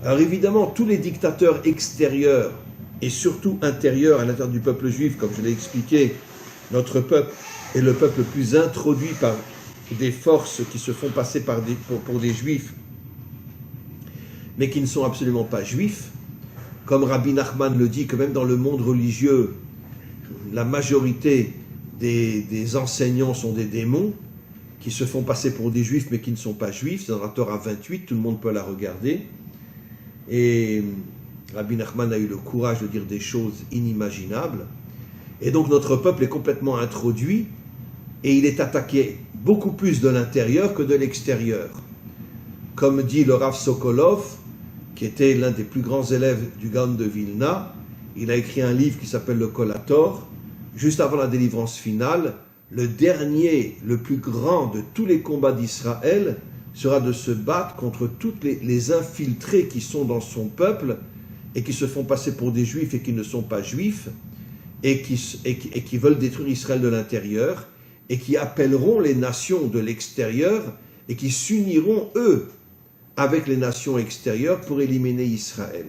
Alors évidemment, tous les dictateurs extérieurs et surtout intérieurs à l'intérieur du peuple juif, comme je l'ai expliqué, notre peuple est le peuple le plus introduit par des forces qui se font passer pour des juifs, mais qui ne sont absolument pas juifs. Comme Rabbi Nachman le dit, que même dans le monde religieux, la majorité des enseignants sont des démons, qui se font passer pour des juifs, mais qui ne sont pas juifs. C'est dans la Torah 28, tout le monde peut la regarder. Et Rabbi Nachman a eu le courage de dire des choses inimaginables. Et donc notre peuple est complètement introduit, et il est attaqué beaucoup plus de l'intérieur que de l'extérieur. Comme dit le Rav Sokolov, qui était l'un des plus grands élèves du Gaon de Vilna, il a écrit un livre qui s'appelle le Kolator. Juste avant la délivrance finale, le dernier, le plus grand de tous les combats d'Israël sera de se battre contre tous les infiltrés qui sont dans son peuple et qui se font passer pour des juifs et qui ne sont pas juifs et qui veulent détruire Israël de l'intérieur et qui appelleront les nations de l'extérieur et qui s'uniront, eux, avec les nations extérieures pour éliminer Israël.